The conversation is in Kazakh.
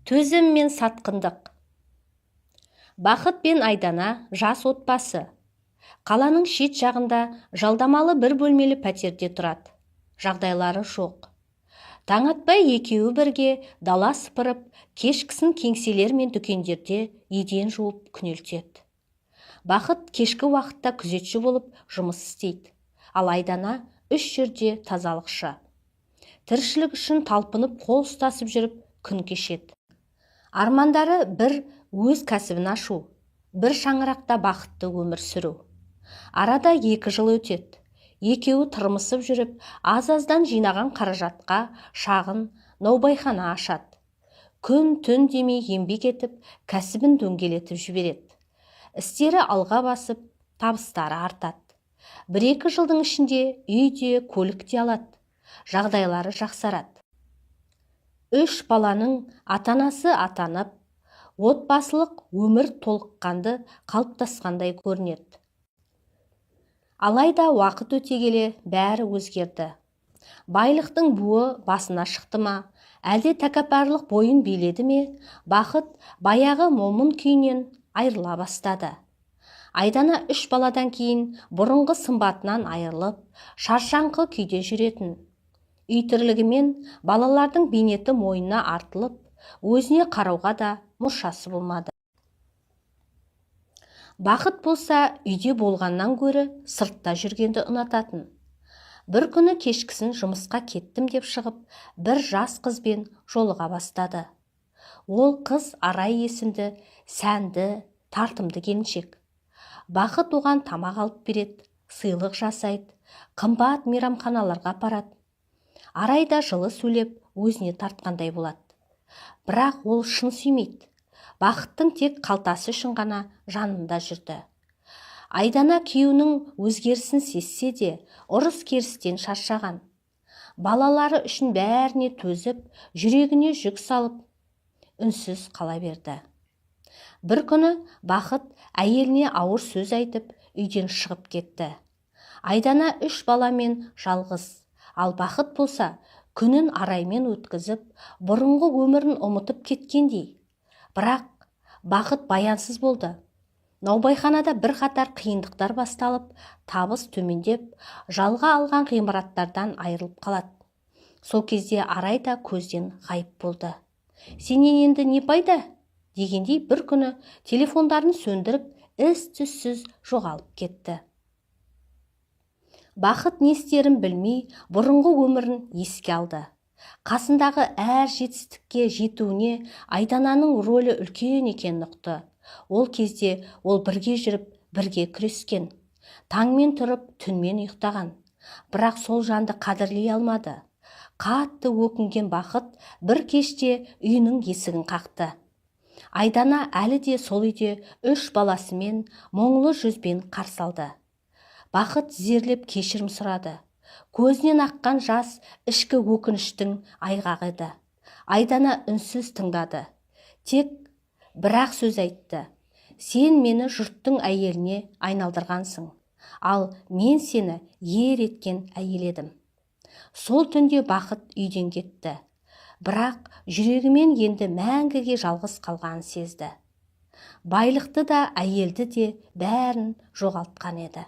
Төзім мен сатқындық. Бақыт пен Айдана жас отбасы. Қаланың шет жағында жалдамалы бір бөлмелі пәтерде тұрады. Жағдайлары жоқ. Таң атпай екеуі бірге дала сыпырып, кешкісін кеңселер мен дүкендерде еден жуып күнелтеді. Бақыт кешкі уақытта күзетші болып жұмыс істейді. Ал Айдана үш жерде тазалықшы. Тіршілік үшін талпынып қол ұстасып жүріп күн кешеді. Армандары бір өз кәсібін ашу, бір шаңырақта бақытты өмір сүру. Арада 2 жыл өтеді. Екеуі тырмысып жүріп, аз-аздан жинаған қаражатқа шағын наубайхана ашады. Күн-түн демей еңбек етіп, кәсібін дөңгелетіп жібереді. Істері алға басып, табыстары артады. 1-2 жылдың ішінде үйде, көлікте алады. Жағдайлары жақсарады. 3 баланың атанасы атанып, отбасылық өмір толыққанды қалыптасқандай көрінеді. Алайда уақыт өте келе бәрі өзгерді. Байлықтың буы басына шықты ма, әлде тәкаппарлық бойын биледі ме, Бақыт баяғы момын күйінен айырыла бастады. Айдана 3 баладан кейін бұрынғы сымбатынан айырылып, шаршаңқы күйде жүретін. Үй тірлігімен балалардың бейнеті мойнына артылып, өзіне қарауға да мұршасы болмады. Бақыт болса, үйде болғаннан гөрі сыртта жүргенді ұнататын. Бір күні кешкісін жұмысқа кеттім деп шығып, бір жас қызбен жолыға бастады. Ол қыз Арай есімді, сәнді, тартымды келіншек. Бақыт оған тамақ алып береді, сыйлық жасайды, қымбат мейрамханаларға апарады. Арайда жылы сөйлеп, өзіне тартқандай болады. Бірақ ол шын сүймейді. Бақыттың тек қалтасы үшін ғана жанында жүрді. Айдана күйеуінің өзгерісін сезсе де, ұрыс-керістен шаршаған. Балалары үшін бәріне төзіп, жүрегіне жүк салып, үнсіз қала берді. Бір күні Бақыт әйеліне ауыр сөз айтып, үйден шығып кетті. Айдана 3 баламен жалғыз. Ал Бақыт болса, күнін Араймен өткізіп, бұрынғы өмірін ұмытып кеткендей. Бірақ Бақыт баянсыз болды. Наубайханада бір қатар қиындықтар басталып, табыс төмендеп, жалға алған ғимараттардан айырылып қалады. Сол кезде Арай да көзден ғайып болды. Сенен енді не пайда? Дегендей бір күні телефондарын сөндіріп, із-түзсіз жоғалып кетті. Бақыт не істерін білмей, бұрынғы өмірін еске алды. Қасындағы әр жетістікке жетуіне Айдананың рөлі үлкен екенін ұқты. Ол кезде ол бірге жүріп, бірге күрескен. Таңмен тұрып, түнмен ұйықтаған. Бірақ сол жанды қадірлей алмады. Қатты өкінген Бақыт бір кеште үйінің есігін қақты. Айдана әлі де сол үйде 3 баласымен мұңлы жүзбен қарсы алды. Бақыт зерлеп кешірім сұрады. Көзінен аққан жас ішкі өкініштің айғағы еді. Айдана үнсіз тыңдады. Тек бір-ақ сөз айтты. Сен мені жұрттың әйеліне айналдырғансың, ал мен сені ер еткен әйел едім. Сол түнде Бақыт үйден кетті. Бірақ жүрегімен енді мәңгіге жалғыз қалғанын сезді. Байлықты да, әйелді де бәрін жоғалтқан еді.